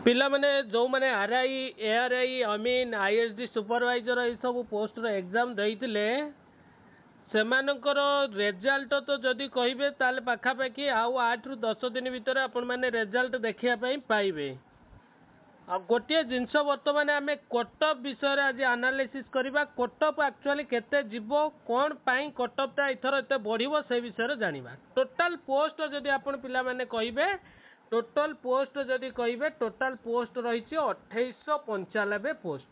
पिला माने जो माने आरआई एआरआई अमीन आईएसडी सुपरवाइजर ये सब पोस्टर एग्जाम देइतिले सेमानकर रेजल्ट तो जदि कहिबे ताले पाखापाखि आउ 8 रु 10 दिन भितर आपण माने रेजल्ट देखिया पई पाइबे। आ गोटे जिनस वर्तमान आमे कटअप विषय रे आज एनालिसिस करबा। कटअप एक्चुअली केते जीवो कोन पाई कटअप ता इथर एते बढ़िबो से विषय रे जानिबा। टोटल पोस्ट जदि आपण पिला माने कहिबे टोटल पोस्ट जदि कहिबे टोटल पोस्ट रही 2895 पोस्ट।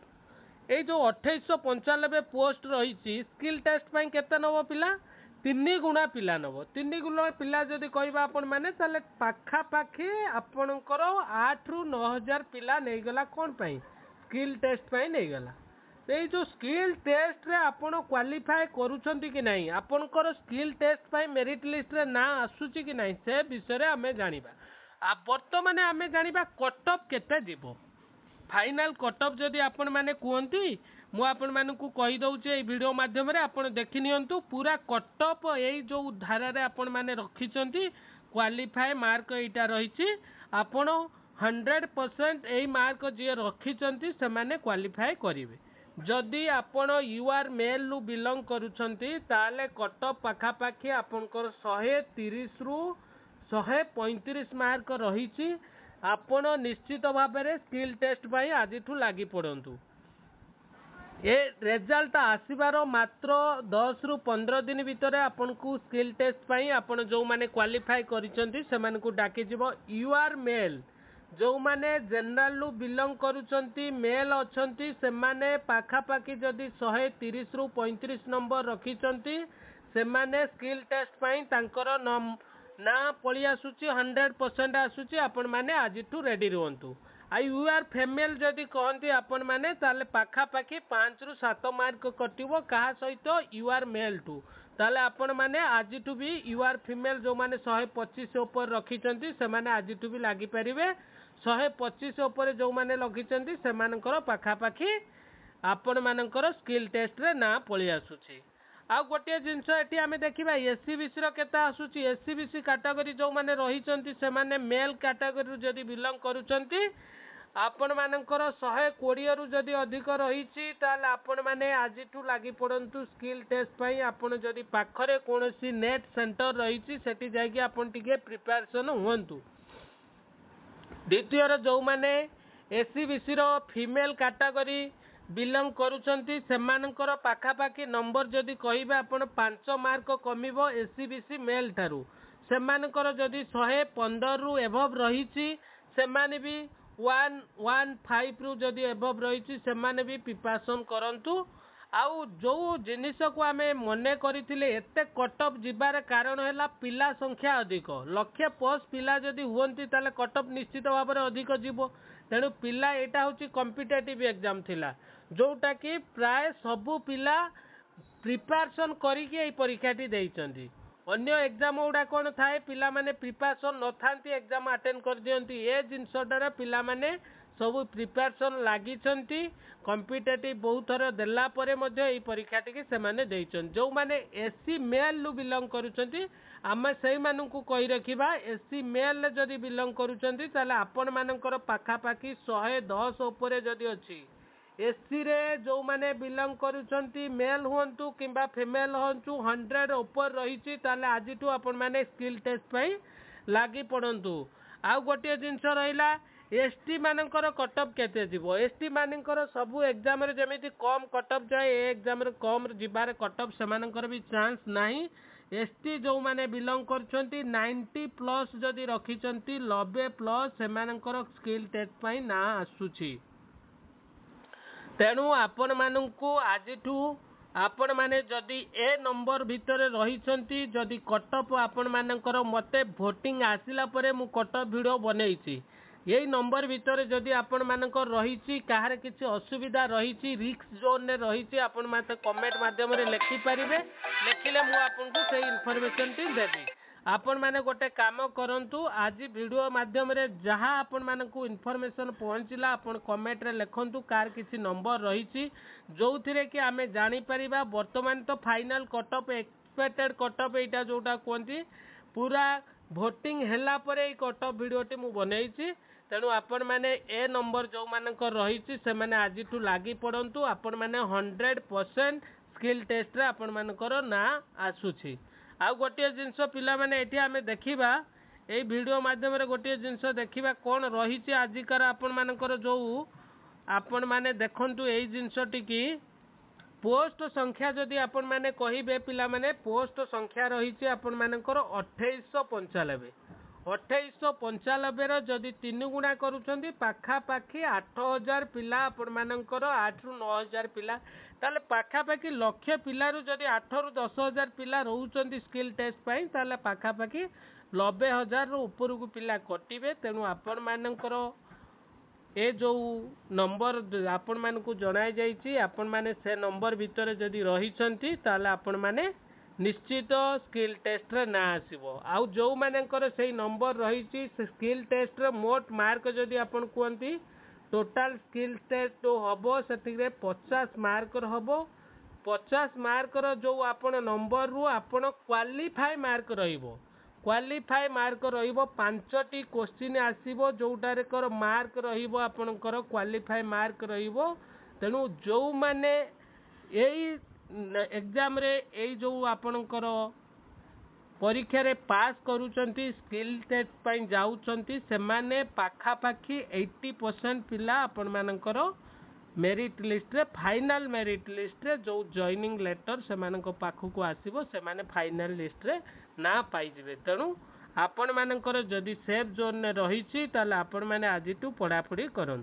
ये जो 2895 पोस्ट रही स्किल टेस्ट पाई केते नबो पिला 3 गुणा पिला नबो। 3 गुणा पिला जदि कहबा आपण माने ताले पाखा पाखी आपणकर 8 रु 9000 पिला नै गला कोन पाई स्किल टेस्ट पाई नै गला। ये जो स्किल टेस्ट रे आपण क्वालिफाई करूछंती कि नहीं आपणकर स्किल टेस्ट पाई मेरिट लिस्ट रे ना आसुची कि नहीं से विषय रे हमें जानिबा। आ वर्तमान आमे जानिबा कटअप केते जीवो। फाइनल कटअप जदि आपण माने कहंती मु आपण मानकु कहि दउचे ए वीडियो माध्यम रे आपण देखि नियंतु पूरा कटअप एई जो धारा रे आपण माने रखिचंती क्वालिफाई मार्क एटा रहिछि। आपण 100% एई मार्क जे रखिचंती से माने क्वालिफाई करिवे। जदि आपण यूआर मेल लु बिलोंग करूछंती ताले कटअप पाखा पाखी आपनकर 130 रु 135 मार्क रही। आपण निश्चित भाव में स्किल टेस्ट पाई आज लगी पड़तु। ए रिजल्ट आसबार मात्र 10 रु 15 दिन भितर आपन को स्किल टेस्ट पाई आपण जो माने क्वालिफाई करिसेंती सेमान को डाकी जिवो। यूआर मेल जो माने जनरल लु बिलोंग करूछंती मेल अछंती से माने पाखा पाखी जदी 130 रु 35 नंबर रखिचंती से माने स्किल टेस्ट पाई तांकर ना पड़ी आसूची 100% आसूची। आपण माने आज रेडी रुहतु। आई यूआर फेमेल जदि कहती आपण माने ताले पाखा पाखी 5 रु 7 मार्क कटिवो कहा सहित यूआर मेल टू ताले आपण माने आज भी यूआर फीमेल जो माने 125 ऊपर रखिचंती से माने आज भी लागी परिवे। 125 ऊपर जो माने रखिचंती से मानकर पाखा पाखी आपण मानकर स्किल टेस्ट रे ना पड़ी आसूची। आ गोटे जिनस ये आम देखा एससीबीसी केते आसूची। एससीबीसी कैटेगरी जो माने रही से माने मेल कैटेगरी जदि बिलोंग करूचंती आपण मानकर 120 रु जदि अधिक रही ताले आपण माने आज लगी पड़तु स्किल टेस्ट पाई। आपण जदि पाखरे कोनोसी नेट सेंटर रही सेठी जाइए आपण टिके प्रिपरेशन हुंतु। द्वितीय जो माने एससीबीसी रो फीमेल कैटेगरी बिलोंग करूचंती सेमानकर पाखापाखी नंबर जदि कहबे आपण 5 मार्क कमिबो एससीबीसी मेल ठारू। सेमानकर जदि 115 रु एभव रही सेमाने भी 115 रु जदि एभव रही सेमाने भी प्रिपरेशन करंतु। आउ जो जिनिस को आमे मने करिथिले एते कटअप जिबार कारण हैला पिला संख्या अधिक। 100+ पिला जदि हुंती ताले कटअप निश्चित भाव में अधिक जीवो। तेणु पिला एटा होची कॉम्पिटिटिव एग्जाम थिला जोटा कि प्राय सबु पिला प्रिपरेशन करिके ए परीक्षाटी देइचंती। अन्य एग्जाम गुड़ा कौन थाए पिला माने प्रिपरेशन न थांती एग्जाम अटेंड कर दियंती। ए जिनसटारे पिला माने सब प्रिपरेशन लागी कॉम्पिटिटिव बहुत थर देला परे मध्य ए परीक्षाटी के सेमाने देइचंती। जो माने एससी मेल लु बिलोंग करूचंती आमे सेही मानकु कहि रखिबा एससी मेल जदि बिलोंग करूचंती ताले आपण मानकर पाखा पाखी 110 ऊपर जदि अछि। एससी रे जो माने बिलोंग करूचंती मेल हुंतु किंबा फीमेल हुंतु 100 ऊपर रही ताले आज आपण माने स्किल टेस्ट पाई लागी पड़तु। आउ गोटे जिनस रहिला एसटी मानकर कटअप केते जीवो। एसटी मानकर सबु एग्जाम रे जेमिति कम कटअप जाए ए एग्जाम रे कम जिबार कटअप सेमानकर भी चांस नाही। एसटी जो माने बिलोंग करछंती 90+ जदि रखिचंती 90+ सेमानकर स्किल टेस्ट पाई ना आसुची। तेणु आपण मानकु आज आपण माने जदि ए नंबर भितर रही जदि कटअप आपण मानकर मते भोटिंग आसिला परे मु कटअप वीडियो बनैछि। यही नंबर भितर जदि आपण मानकर रही कहार किसी असुविधा रही रिस्क जोन ने रही आपण मते कमेंट माध्यम रे लिखि पारिबे। लिखिले मु आपनको से इन्फॉर्मेशन टी देबी। आपण माने गोटे काम करंतु आज वीडियो माध्यम रे जहाँ आपण मानकु इन्फॉर्मेशन पहुँचला आपण कमेंट रे लिखंतु कार किसी नंबर रही जो थिरे कि आमे जानी परिबा। वर्तमान तो फाइनल कटअप एक्सपेक्टेड कटअप एटा जोटा कहंती पूरा ଭୋଟିଂ ହେଲା ପରେ ଏଇ କଟଅଫ୍ ଭିଡ଼ିଓଟି ମୁଁ ବନେଇଛି। ତେଣୁ ଆପଣମାନେ ଏ ନମ୍ବର ଯେଉଁମାନଙ୍କର ରହିଛି ସେମାନେ ଆଜିଠୁ ଲାଗି ପଡ଼ନ୍ତୁ। ଆପଣମାନେ 100% ସ୍କିଲ୍ ଟେଷ୍ଟରେ ଆପଣମାନଙ୍କର ନାଁ ଆସୁଛି। ଆଉ ଗୋଟିଏ ଜିନିଷ ପିଲାମାନେ ଏଠି ଆମେ ଦେଖିବା, ଏଇ ଭିଡ଼ିଓ ମାଧ୍ୟମରେ ଗୋଟିଏ ଜିନିଷ ଦେଖିବା କ'ଣ ରହିଛି ଆଜିକାର ଆପଣମାନଙ୍କର ଯେଉଁ ଆପଣମାନେ ଦେଖନ୍ତୁ ଏଇ ଜିନିଷଟିକି ପୋଷ୍ଟ ସଂଖ୍ୟା ଯଦି ଆପଣମାନେ କହିବେ ପିଲାମାନେ ପୋଷ୍ଟ ସଂଖ୍ୟା ରହିଛି ଆପଣମାନଙ୍କର 2895। 2895ର ଯଦି 3 ଗୁଣା କରୁଛନ୍ତି ପାଖାପାଖି 8000 ପିଲା ଆପଣମାନଙ୍କର 8ରୁ 9000 ପିଲା, ତାହେଲେ ପାଖାପାଖି ଲକ୍ଷେ ପିଲାରୁ ଯଦି 8ରୁ 10000 ପିଲା ରହୁଛନ୍ତି ସ୍କିଲ୍ ଟେଷ୍ଟ ପାଇଁ ତାହେଲେ ପାଖାପାଖି 90000ରୁ ଉପରକୁ ପିଲା କଟିବେ। ତେଣୁ ଆପଣମାନଙ୍କର ଏ ଯେଉଁ ନମ୍ବର ଆପଣମାନଙ୍କୁ ଜଣାଯାଇଛି ଆପଣମାନେ ସେ ନମ୍ବର ଭିତରେ ଯଦି ରହିଛନ୍ତି ତାହେଲେ ଆପଣମାନେ ନିଶ୍ଚିତ ସ୍କିଲ୍ ଟେଷ୍ଟରେ ନାଁ ଆସିବ। ଆଉ ଯେଉଁମାନଙ୍କର ସେଇ ନମ୍ବର ରହିଛି ସେ ସ୍କିଲ୍ ଟେଷ୍ଟରେ ମୋଟ ମାର୍କ ଯଦି ଆପଣ କୁହନ୍ତି ଟୋଟାଲ ସ୍କିଲ୍ ଟେଷ୍ଟ ଯେଉଁ ହେବ ସେଥିରେ 50 ମାର୍କର ହେବ। 50 ମାର୍କର ଯେଉଁ ଆପଣ ନମ୍ବରରୁ ଆପଣ କ୍ୱାଲିଫାଏ ମାର୍କ ରହିବ। କ୍ୱାଲିଫାଏ ମାର୍କ ରହିବ 5ଟି କୋଶ୍ଚିନ୍ ଆସିବ ଯେଉଁଟାରେ ମାର୍କ ରହିବ ଆପଣଙ୍କର କ୍ୱାଲିଫାଏ ମାର୍କ ରହିବ। ତେଣୁ ଯେଉଁମାନେ ଏଇ ଏକ୍ଜାମରେ ଏଇ ଯେଉଁ ଆପଣଙ୍କର ପରୀକ୍ଷାରେ ପାସ୍ କରୁଛନ୍ତି ସ୍କିଲ୍ ଟେଷ୍ଟ ପାଇଁ ଯାଉଛନ୍ତି ସେମାନେ ପାଖାପାଖି 80% ପିଲା ଆପଣମାନଙ୍କର ମେରିଟ୍ ଲିଷ୍ଟରେ ଫାଇନାଲ୍ ମେରିଟ୍ ଲିଷ୍ଟରେ ଯେଉଁ ଜଏନିଂ ଲେଟର୍ ସେମାନଙ୍କ ପାଖକୁ ଆସିବ ସେମାନେ ଫାଇନାଲ୍ ଲିଷ୍ଟରେ ନାଁ ପାଇଯିବେ। ତେଣୁ ଆପଣମାନଙ୍କର ଯଦି ସେଫ୍ ଜୋନ୍ରେ ରହିଛି ତାହେଲେ ଆପଣମାନେ ଆଜିଠୁ ପଢ଼ାପଢ଼ି କରନ୍ତୁ।